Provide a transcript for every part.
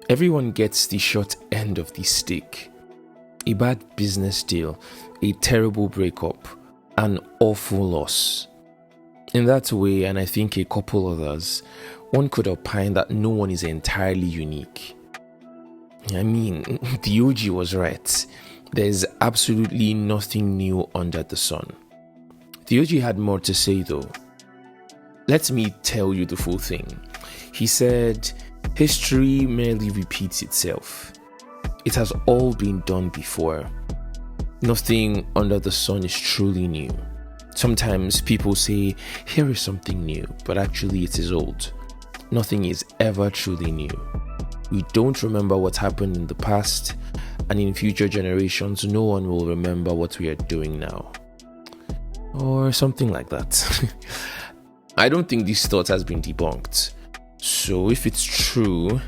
Everyone gets the short end of the stick. A bad business deal, a terrible breakup, an awful loss. In that way, and I think a couple others, one could opine that no one is entirely unique. I mean, the OG was right. There's absolutely nothing new under the sun. The OG had more to say though. Let me tell you the full thing. He said, history merely repeats itself. It has all been done before. Nothing under the sun is truly new. Sometimes people say, here is something new, but actually it is old. Nothing is ever truly new. We don't remember what happened in the past, and in future generations, no one will remember what we are doing now. Or something like that. I don't think this thought has been debunked. So if it's true,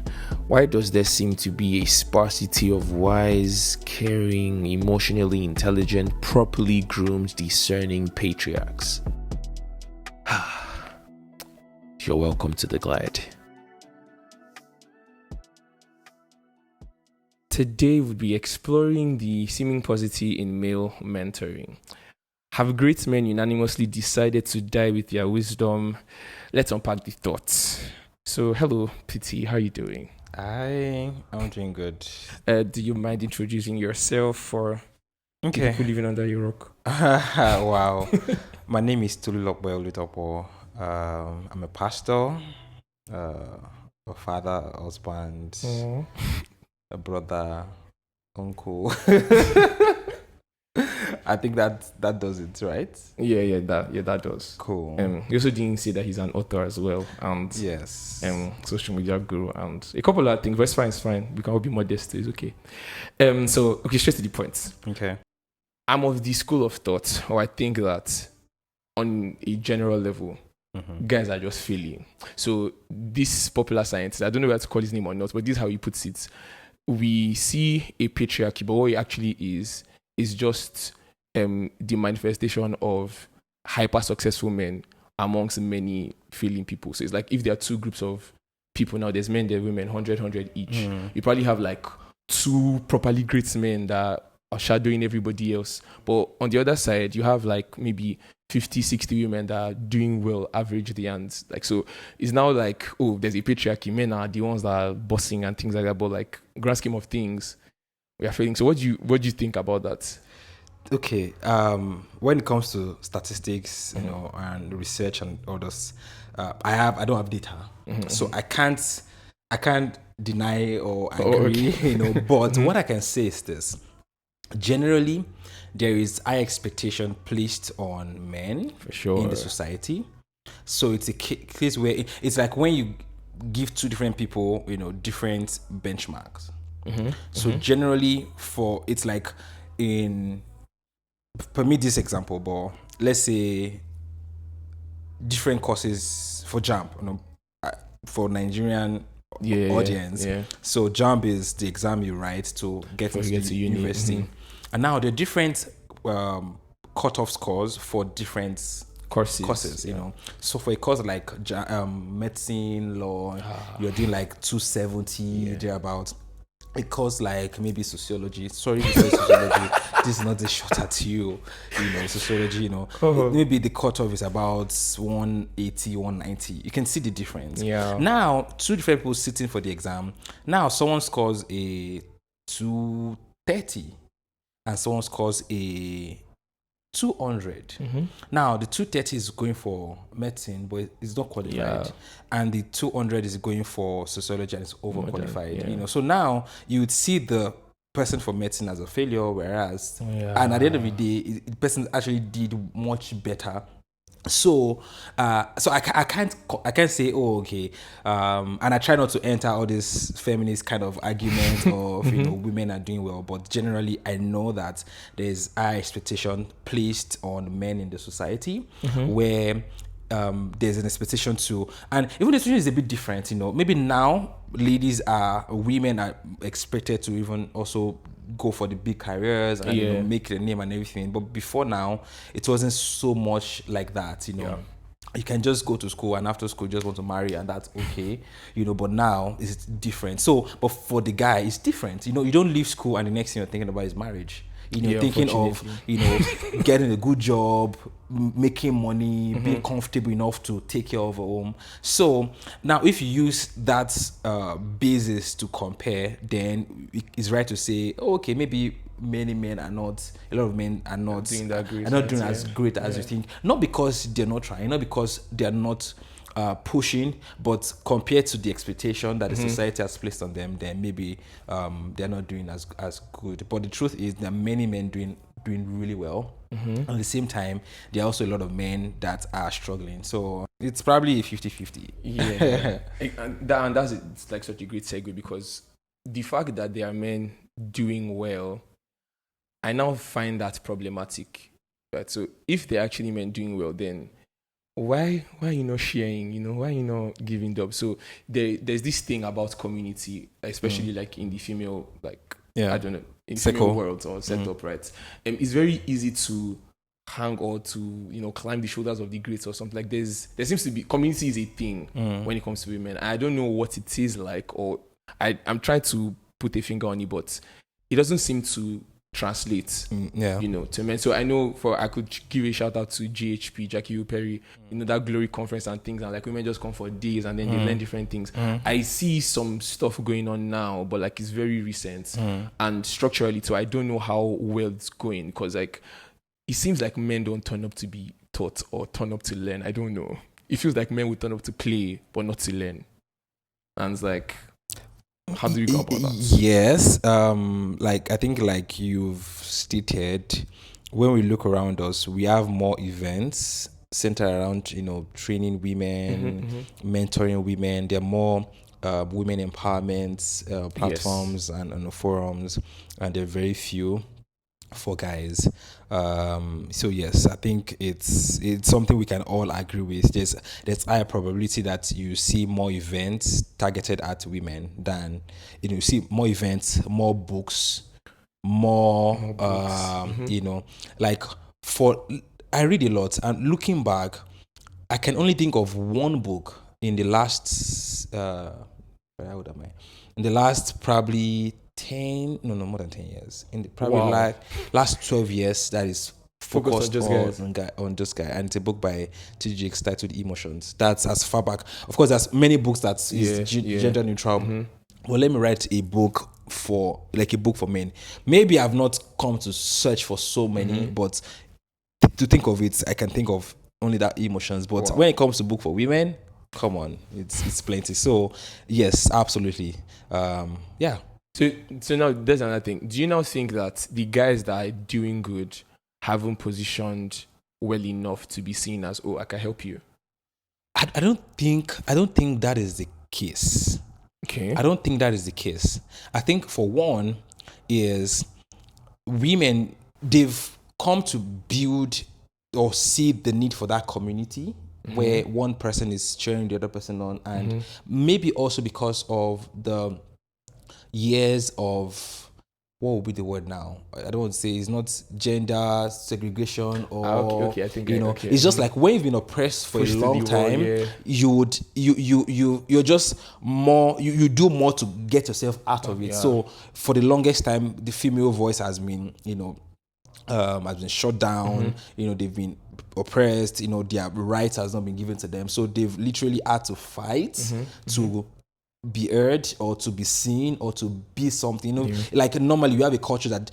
why does there seem to be a sparsity of wise, caring, emotionally intelligent, properly groomed, discerning patriarchs? You're welcome to the glide. Today we'll be exploring the seeming paucity in male mentoring. Have great men unanimously decided to die with their wisdom? Let's unpack the thoughts. So, hello, PT, how are you doing? I'm doing good. Do you mind introducing yourself for people living under your rock? Wow. My name is Tululokboy Olutopo. I'm a pastor, a father, a husband, a brother, uncle. I think that does it, right? Yeah, that does. Cool. You also didn't say that he's an author as well, and yes, social media guru, and a couple of things. But it's fine. We can all be modest. It's okay. So straight to the point. Okay. I'm of the school of thought, or I think that on a general level, guys are just failing. So this popular scientist, I don't know whether to call his name or not, but this is how he puts it. We see a patriarchy, but what it actually is just the manifestation of hyper successful men amongst many failing people. So it's like if there are two groups of people now, there's men, there's women, 100 each. You probably have like two properly great men that are shadowing everybody else. But on the other side, you have like maybe 50, 60 women that are doing well averagely, and like, so it's now like, oh, there's a patriarchy. Men are the ones that are bossing and things like that. But like, grand scheme of things, we are failing. So what do you think about that? Okay. When it comes to statistics, and research and others, I don't have data, so I can't deny or agree. But what I can say is this: generally, there is high expectation placed on men for sure in the society. So it's a case where it's like when you give two different people, different benchmarks. So generally, it's like permit this example, but let's say different courses for JAMB, for Nigerian audience. Yeah. So JAMB is the exam you write to get into the university. And now there are different cutoff scores for different courses. So for a course like medicine, law, you're doing like 270 thereabouts. A course like maybe sociology. Sorry to say sociology. This is not a shot at you. Sociology. Maybe the cutoff is about 180, 190. You can see the difference. Yeah. Now, two different people sitting for the exam. Now, someone scores a 230, and someone scores a 200. Now the 230 is going for medicine, but it's not qualified, and the 200 is going for sociology and it's overqualified. So now you would see the person for medicine as a failure, whereas and at the end of the day, the person actually did much better. So I can't say, oh, okay, and I try not to enter all this feminist kind of argument of women are doing well, but generally I know that there's high expectation placed on men in the society where there's an expectation to, and even the situation is a bit different. Maybe now women are expected to even also go for the big careers and make the name and everything. But before now, it wasn't so much like that. you can just go to school and after school just want to marry and that's okay, but now it's different. So, but for the guy, it's different. You don't leave school and the next thing you're thinking about is marriage. Thinking of, getting a good job, making money, being comfortable enough to take care of a home. So now if you use that basis to compare, then it's right to say, okay, maybe a lot of men are not doing that great, are not doing as great as you think. Not because they're not trying, not because they're not pushing, but compared to the expectation that the society has placed on them, then maybe they're not doing as good. But the truth is, there are many men doing really well. At the same time, there are also a lot of men that are struggling. So it's probably 50-50. Yeah. and that's it's like such a great segue, because the fact that there are men doing well, I now find that problematic. Right? So if they're actually men doing well, then why are you not sharing? Why are you not giving up? So there's this thing about community, especially like in the female, like, I don't know, in female world or setup, right? It's very easy to hang or to climb the shoulders of the greats or something. Like there seems to be, community is a thing when it comes to women. I don't know what it is like, or I'm trying to put a finger on it, but it doesn't seem to translate to men. So I know I could give a shout out to GHP, Jackie Hill Perry, that Glory conference and things, and like women just come for days and then they learn different things. I see some stuff going on now, but like it's very recent and structurally too. I don't know how well it's going, because like it seems like men don't turn up to be taught or turn up to learn. I don't know. It feels like men would turn up to play but not to learn, and it's like, how do you go about that? Yes, I think like you've stated, when we look around us, we have more events centered around training women, mentoring women. There are more women empowerment platforms and forums, and there are very few for guys. So yes, I think it's something we can all agree with. There's higher probability that you see more events targeted at women than you see more events, more books, more like I read a lot, and looking back, I can only think of one book in the last how old am I? In the last probably more than 10 years. In the probably last 12 years, that is focused on Just Guy. And it's a book by T.D. Jakes titled Emotions. That's as far back. Of course, there's many books that is gender neutral. Well, let me write a book for men. Maybe I've not come to search for so many, but to think of it, I can think of only that Emotions. But when it comes to book for women, come on, it's plenty. So yes, absolutely. So now there's another thing. Do you now think that the guys that are doing good haven't positioned well enough to be seen as, I can help you? I don't think that is the case. Okay. I don't think that is the case. I think for one is women, they've come to build or see the need for that community where one person is cheering the other person on, and maybe also because of the years of, what would be the word now? I don't want to say, it's not gender segregation or I think it's just like when you've been oppressed for a long time, you're just more, you do more to get yourself out of it. So for the longest time, the female voice has been has been shut down. They've been oppressed. Their rights has not been given to them. So they've literally had to fight to be heard or to be seen or to be something. Like normally you have a culture that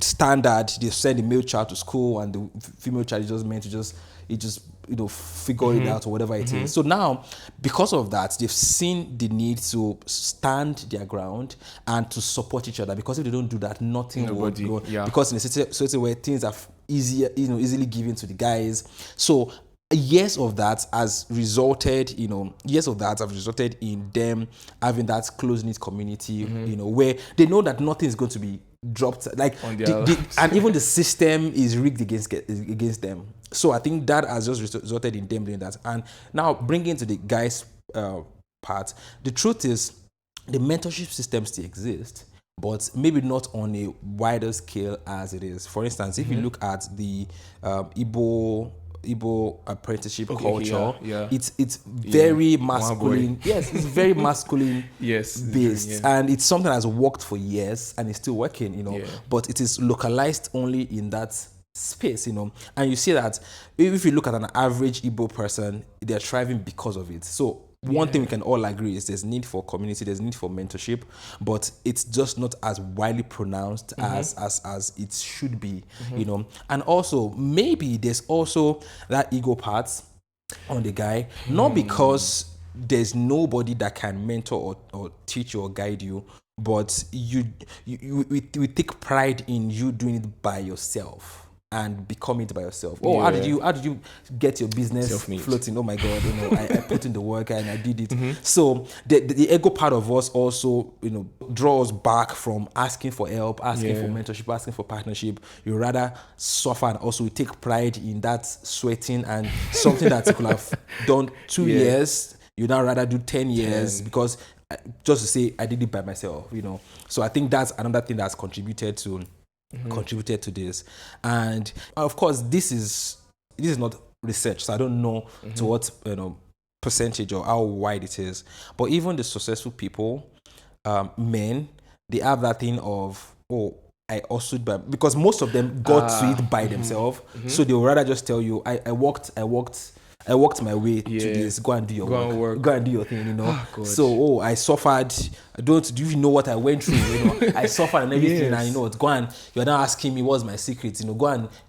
standard, they send the male child to school and the female child is just meant to figure it out or whatever it is. So now, because of that, they've seen the need to stand their ground and to support each other, because if they don't do that, nothing will go. Because in a society where things are easily given to the guys, so years of that has resulted in them having that close-knit community, where they know that nothing is going to be dropped, like and even the system is rigged against them. So I think that has just resulted in them doing that. And now bringing to the guys part, the truth is the mentorship system still exists, but maybe not on a wider scale as it is. For instance, if you look at the Igbo Igbo apprenticeship culture. yeah. It's very Wow, masculine. boy. Yes, it's very masculine Yes, it's based, true, yeah. and it's something that's worked for years and it's still working, Yeah. but it is localized only in that space, and you see that if you look at an average Igbo person, they're thriving because of it. So one thing we can all agree is there's need for community, there's need for mentorship, but it's just not as widely pronounced as it should be, And also maybe there's also that ego part on the guy, not because there's nobody that can mentor or teach you or guide you, but we take pride in you doing it by yourself and become it by yourself. Oh, how did you get your business Self-made. floating? Oh my God, I put in the work and I did it. So the ego part of us also, draws back from asking for help, asking for mentorship, asking for partnership. You rather suffer, and also we take pride in that sweating and something that you could have done 2 years. You now rather do 10 years because just to say I did it by myself, So I think that's another thing that's contributed to this. And of course, this is not research, so I don't know to what percentage or how wide it is. But even the successful people, men, they have that thing of, oh, I also because most of them got to it by themselves, so they will rather just tell you, I walked my way to this. Go and do your work. Go and do your thing, So, I suffered. Do you even know what I went through? I suffered and everything, and you're now asking me what's my secret.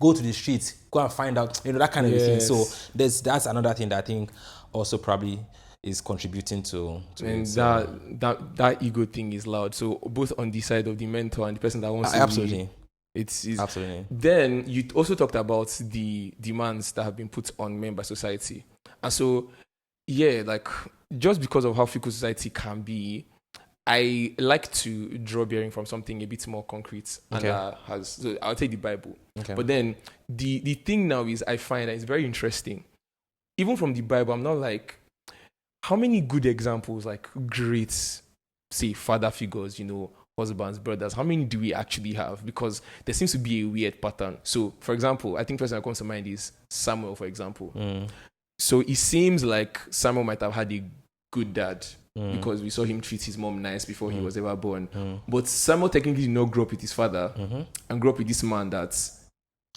Go to the streets, go and find out. That kind of thing. So that's another thing that I think also probably is contributing to and it. that ego thing is loud. So both on the side of the mentor and the person that wants to absolutely. It's absolutely. Then you also talked about the demands that have been put on men by society, and so just because of how fickle society can be, I like to draw bearing from something a bit more concrete, and so I'll take the Bible. Okay. But then the thing now is, I find that it's very interesting. Even from the Bible, I'm not like, how many good examples, like great, say, father figures, husbands, brothers, how many do we actually have? Because there seems to be a weird pattern. So, for example, I think the person that comes to mind is Samuel, for example. So it seems like Samuel might have had a good dad because we saw him treat his mom nice before he was ever born. But Samuel technically did not grow up with his father and grew up with this man that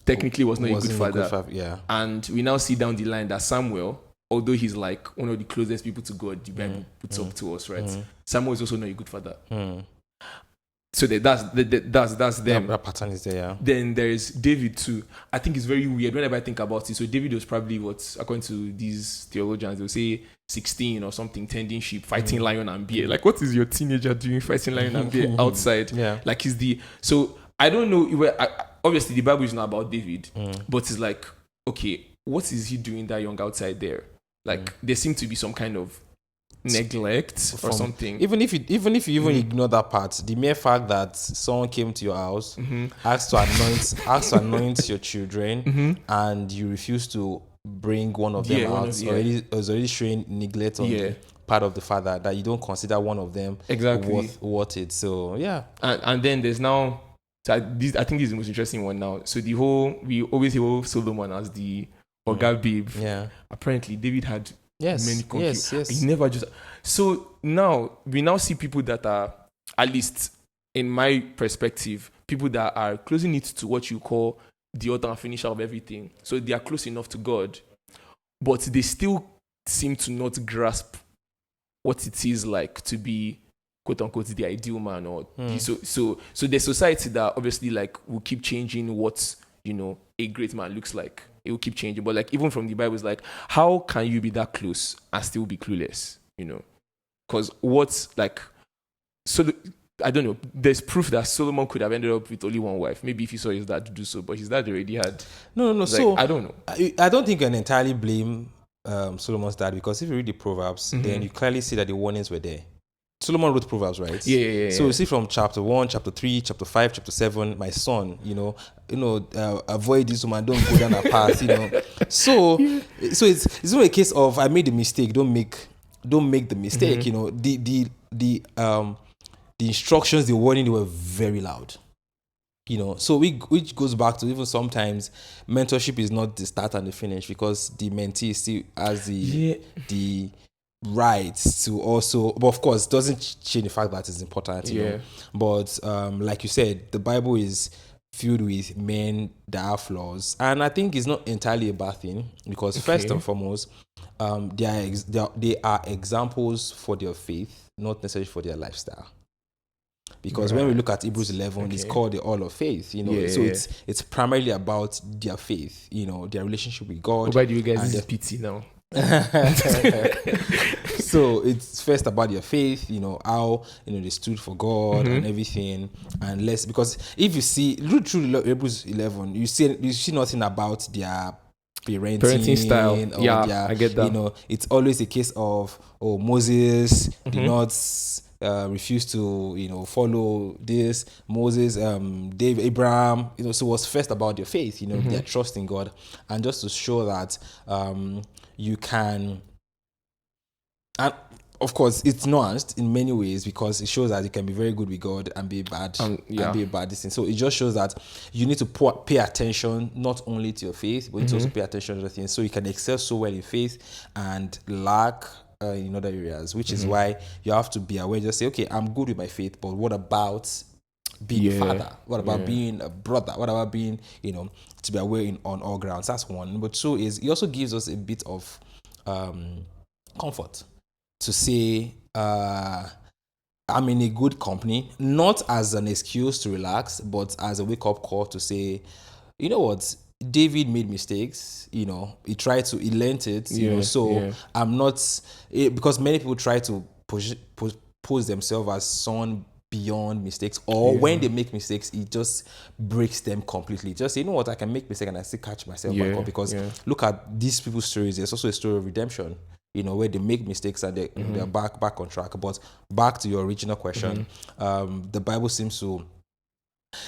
technically was not a good father. And we now see down the line that Samuel, although he's like one of the closest people to God, the Bible puts up to us, right? Samuel is also not a good father. So that's them. That pattern is there, yeah. Then there is David too. I think it's very weird whenever I think about it. So David was probably, according to these theologians, they'll say 16 or something, tending sheep, fighting lion and bear. Like, what is your teenager doing fighting lion and bear outside? Yeah. Like, so I don't know. Obviously, the Bible is not about David, but it's like, okay, what is he doing that young outside there? Like, there seemed to be some kind of neglect or something. Even if you ignore that part, the mere fact that someone came to your house, asked to anoint your children, and you refuse to bring one of them out, is already showing neglect on the part of the father, that you don't consider one of them worth it. So and then there's now, I think this is the most interesting one now. So we always hear Solomon as the Oga babe. Yeah. Apparently David had many concubines. Yes. He never just. So now we see people that are, at least in my perspective, people that are closely knit to what you call the author and finisher of everything. So they are close enough to God, but they still seem to not grasp what it is like to be, quote unquote, the ideal man. Or so there's society that obviously will keep changing what a great man looks like. It will keep changing. But even from the Bible, it's how can you be that close and still be clueless? Because I don't know. There's proof that Solomon could have ended up with only one wife. Maybe if he saw his dad do so, but his dad already had. No. So I don't know. I don't think you can entirely blame Solomon's dad, because if you read the Proverbs, then you clearly see that the warnings were there. Solomon wrote Proverbs, right? Yeah. So you see from chapter 1, chapter 3, chapter 5, chapter 7, my son, avoid this woman, don't go down that path, So it's not a case of I made a mistake, don't make the mistake, The instructions, the warning, they were very loud. So which goes back to even sometimes mentorship is not the start and the finish, because the mentee still has the right to also, but of course doesn't change the fact that it's important, Yeah. but like you said, the Bible is filled with men that have flaws, and I think it's not entirely a bad thing, because first Okay. and foremost, they are examples for their faith, not necessarily for their lifestyle. Because when we look at Hebrews 11, it's Okay. called the All of Faith, so Yeah. it's primarily about their faith, their relationship with God. Oh, by the way, guys, and this is PT now. So it's first about their faith, how they stood for God and everything, and less, because if you see read through Hebrews 11, you see nothing about their Parenting style. or Yeah, their, I get that. it's always a case of, Moses did not refuse to follow this. Moses, David, Abraham, so it was first about their faith, their trust in God, and just to show that you can. And of course, it's nuanced in many ways, because it shows that you can be very good with God and be bad, yeah. and be a bad this thing. So it just shows that you need to pay attention not only to your faith, but you need to also pay attention to other things, so you can excel so well in faith and lack in other areas. Which is why you have to be aware. Just say, okay, I'm good with my faith, but what about being a father? What about being a brother? What about being, to be aware on all grounds? That's one. Number two is, it also gives us a bit of comfort to say, I'm in a good company, not as an excuse to relax, but as a wake-up call to say, you know what, David made mistakes, he learned it, so I'm not, because many people try to pose themselves as someone beyond mistakes, or when they make mistakes, it just breaks them completely. Just say, you know what, I can make mistakes and I still catch myself back up, because look at these people's stories. There's also a story of redemption, where they make mistakes and they're back on track. But back to your original question, the Bible seems to.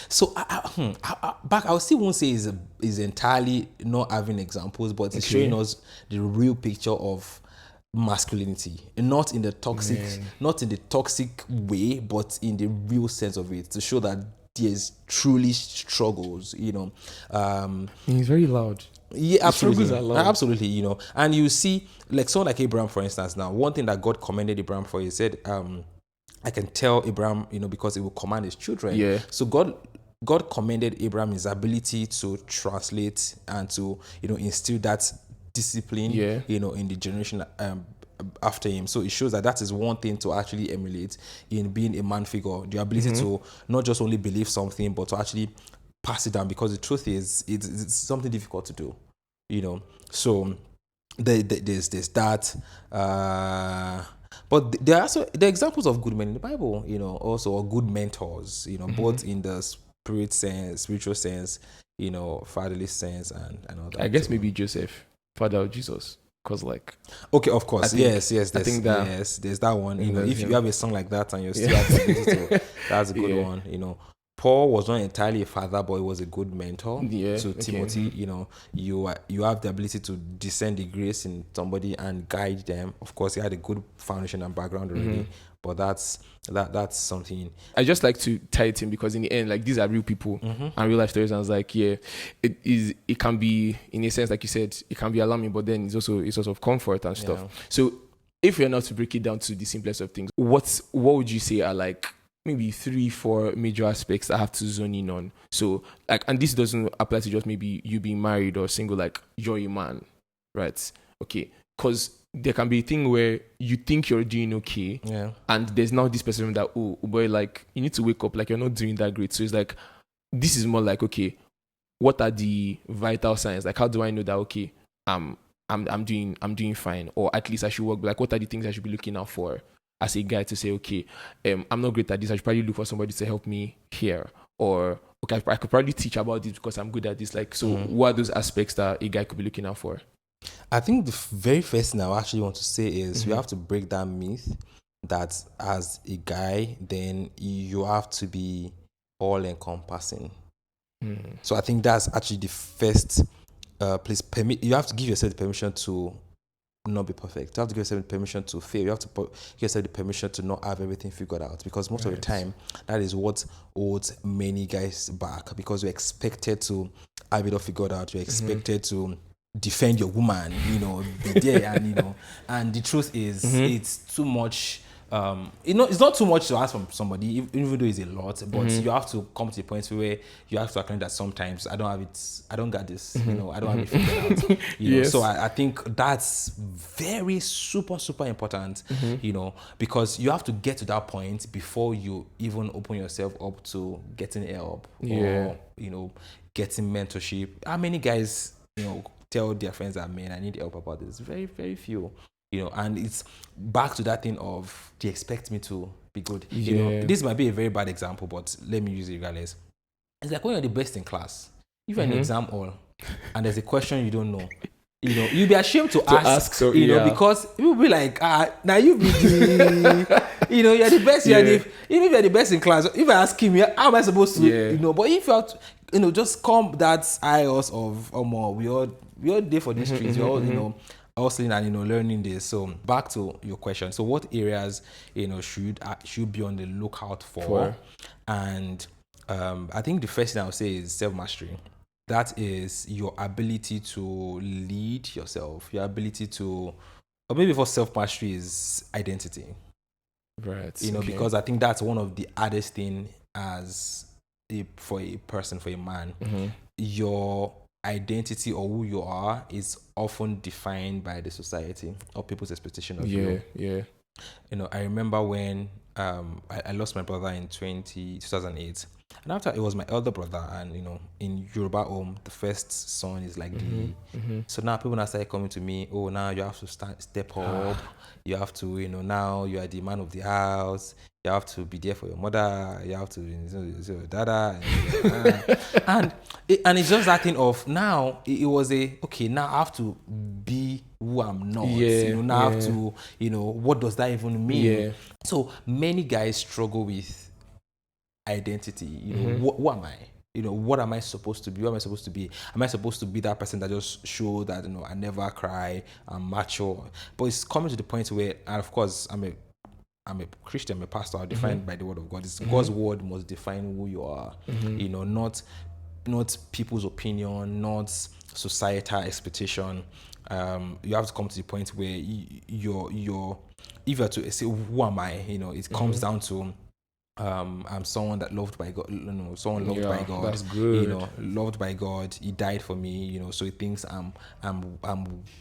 So I still won't say is entirely not having examples, but it's showing us the real picture of masculinity, not in the toxic way, but in the real sense of it, to show that there's truly struggles. He's very loud. Yeah, absolutely. struggles are loud. Absolutely, and you see, like someone like Abraham, for instance. Now, one thing that God commended Abraham for, he said, I can tell Abraham, because he will command his children. Yeah. So God commended Abraham his ability to translate and to, instill that discipline, in the generation after him. So it shows that is one thing to actually emulate in being a man figure, the ability to not just only believe something, but to actually pass it down, because the truth is, it's something difficult to do, So there's that. But there are also the examples of good men in the Bible, also, or good mentors, both in the spiritual sense, fatherly sense, and all that. I guess maybe Joseph, father of Jesus, because okay, of course, yes, there's that one. If you have a song like that and you're still that's a good one. Paul was not entirely a father, but he was a good mentor to Timothy. You have the ability to discern the grace in somebody and guide them. Of course, he had a good foundation and background already, but that's something. I just like to tie it in, because in the end, these are real people and real life stories. And I was it can be, in a sense, like you said, it can be alarming, but then it's also a source of comfort and stuff. So if you're not to break it down to the simplest of things, what would you say are maybe 3-4 major aspects I have to zone in on? So and this doesn't apply to just maybe you being married or single, you're a man, right? Okay, because there can be a thing where you think you're doing okay, and there's now this perception that, oh boy, you need to wake up, you're not doing that great. So it's this is more okay, what are the vital signs? How do I know that, okay, I'm doing fine, or at least I should work? What are the things I should be looking out for as a guy to say, okay, I'm not great at this, I should probably look for somebody to help me here, or okay, I could probably teach about this because I'm good at this. What are those aspects that a guy could be looking out for? I think the very first thing I actually want to say is we have to break that myth that as a guy, then you have to be all encompassing. So I think that's actually the first place. You have to give yourself the permission to not be perfect. You have to give yourself the permission to fail. You have to give yourself the permission to not have everything figured out, because most of the time that is what holds many guys back, because you're expected to have it all figured out. You're expected to defend your woman, be there, and and the truth is it's too much. It's not too much to ask from somebody, even though it's a lot, but you have to come to the point where you have to acknowledge that sometimes I don't got this, I don't have it figured out. Yes. So I think that's very super important, because you have to get to that point before you even open yourself up to getting help or getting mentorship. How many guys tell their friends that, man, I need help about this? Very, very few. And it's back to that thing of they expect me to be good. This might be a very bad example, but let me use it regardless. It's like when you're the best in class, if you're in exam hall and there's a question you don't know, you'll be ashamed to ask, so, because you'll be like, now you be the, you're the best, even if you're the best in class, if I ask him, how am I supposed to, but if you have to, just come that ios of, we all there for these streets, we all, hustling and learning this. So back to your question. So what areas should be on the lookout for? And I think the first thing I would say is self-mastery. That is your ability to lead yourself. Your ability to, or maybe for self-mastery is identity. Right. Because I think that's one of the hardest thing for a person, for a man. Your identity or who you are is often defined by the society or people's expectation of you. I remember when I lost my brother in 2008, and after it was my elder brother, and in Yoruba home the first son is like so now people now started coming to me, now you have to step up, you have to now you are the man of the house, you have to be there for your mother, you have to your dada, and it's just that thing of now it was now I have to be who I'm not. Now I have to what does that even mean? So many guys struggle with identity. Who am I? What am I supposed to be? What am I supposed to be? Am I supposed to be that person that just show that I never cry, I'm macho? But it's coming to the point where, and of course I'm a Christian, I'm a pastor, I'm defined by the word of God. It's God's word must define who you are. Not people's opinion, not societal expectation. You have to come to the point where you're if you are to say who am I, it comes down to I'm someone that loved by God, someone loved by God. That's good. Loved by God. He died for me, so he thinks I'm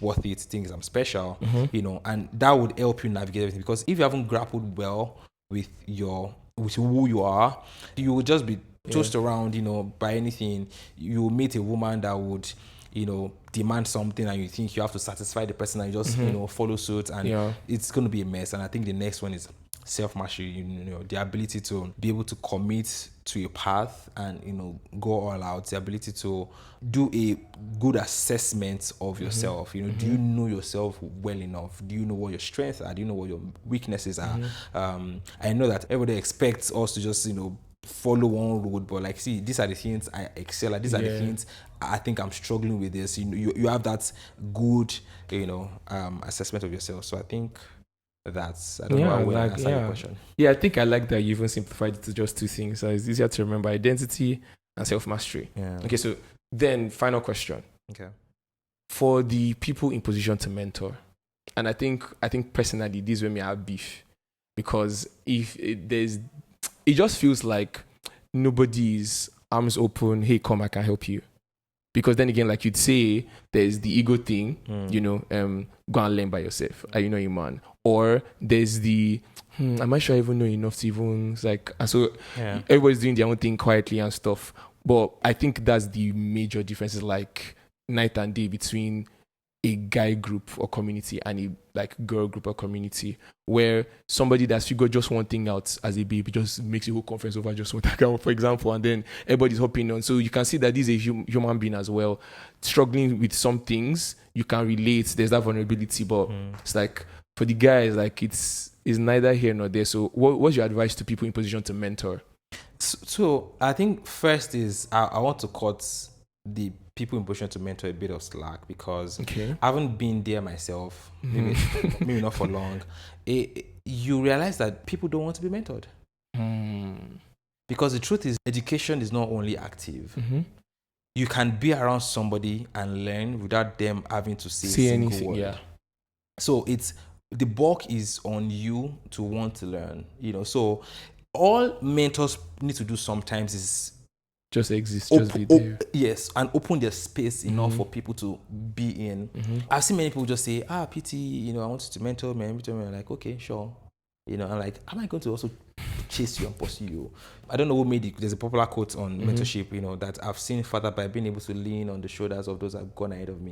worth it, thinks I'm special, and that would help you navigate everything. Because if you haven't grappled well with who you are, you will just be tossed around, by anything. You will meet a woman that would, demand something, and you think you have to satisfy the person, and you just follow suit, and it's going to be a mess. And I think the next one is self-mastery, the ability to be able to commit to a path and go all out, the ability to do a good assessment of yourself. Do you know yourself well enough? Do you know what your strengths are? Do you know what your weaknesses are? I know that everybody expects us to just follow one road, but like, see, these are the things I excel at, these are the things I think I'm struggling with this. You have that good assessment of yourself. So I think that's, I don't know how I answer your question. Yeah, I think I like that you even simplified it to just two things. So it's easier to remember: identity and self-mastery. Okay, so then final question. Okay. For the people in position to mentor, and I think personally this is where me have beef, because if it just feels like nobody's arms open, hey, come, I can help you. Because then again, like you'd say, there's the ego thing, go and learn by yourself. Are you know, man? Or there's the, am I sure I even know enough to even, and so everybody's doing their own thing quietly and stuff. But I think that's the major difference, is like night and day between a guy group or community and a girl group or community, where somebody that's figured just one thing out as a baby just makes a whole conference over just one thing, for example, and then everybody's hopping on. So you can see that this is a human being as well, struggling with some things. You can relate. There's that vulnerability, but it's like for the guys, like it's neither here nor there. So what's your advice to people in position to mentor? So I think first is I want to cut the people in position to mentor a bit of slack because Okay. I haven't been there myself. Maybe not for long. You realize that people don't want to be mentored. Because the truth is, education is not only active. You can be around somebody and learn without them having to say a single anything. word. Yeah. So the bulk is on you to want to learn. So all mentors need to do sometimes is Just exist. Just be there. yes, and open their space enough for people to be in. I've seen many people just say, PT, I want you to mentor me. I'm like, okay, sure. I'm like, am I going to also chase you and pursue you? I don't know who made it. There's a popular quote on mentorship, that I've seen further by being able to lean on the shoulders of those that have gone ahead of me.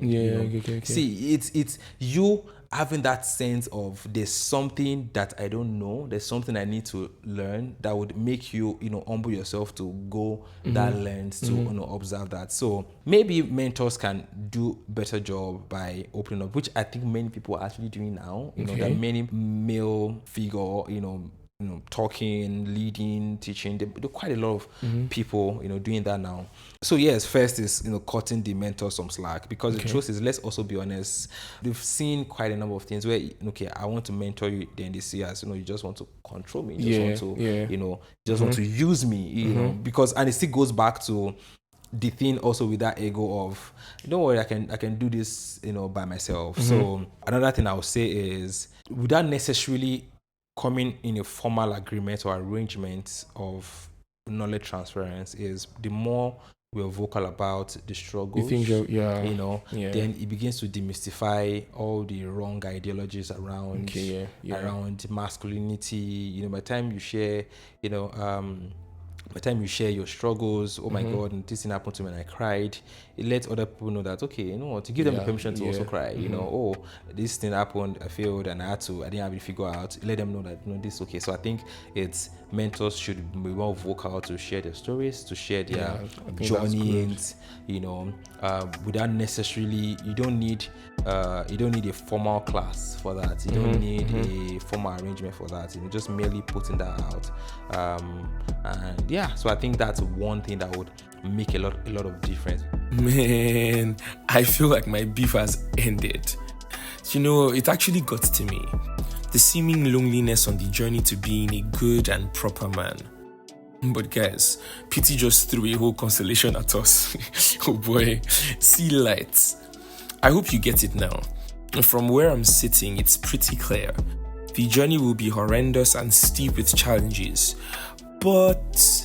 Okay. See, it's you having that sense of there's something that I don't know, there's something I need to learn that would make you, humble yourself to go that length to observe that. So maybe mentors can do better job by opening up, which I think many people are actually doing now. There are many male figure, talking, leading, teaching. There are quite a lot of people, doing that now. So yes, first is, cutting the mentor some slack, because the truth is, let's also be honest, we've seen quite a number of things where, I want to mentor you, then they see as, you just want to control me, you just want to, just want to use me, because, and it still goes back to the thing also with that ego of, don't worry, I can do this, by myself. So another thing I would say is, without necessarily coming in a formal agreement or arrangement of knowledge transference, is the more we're vocal about the struggles, then it begins to demystify all the wrong ideologies around around masculinity. By the time you share, by the time you share your struggles, oh my God, and this thing happened to me and I cried, it lets other people know that, okay, you know what, to give them the permission to also cry, oh, this thing happened, I failed, and I didn't have it figured out, let them know that, this is okay. So I think mentors should be more vocal to share their stories, to share their journeys, without necessarily, you don't need a formal class for that. You don't need a formal arrangement for that. Just merely putting that out. And so I think that's one thing that would make a lot of difference. Man, I feel like my beef has ended. It actually got to me. The seeming loneliness on the journey to being a good and proper man. But guys, PT just threw a whole constellation at us. Oh boy, see lights. I hope you get it now. From where I'm sitting, it's pretty clear. The journey will be horrendous and steep with challenges, but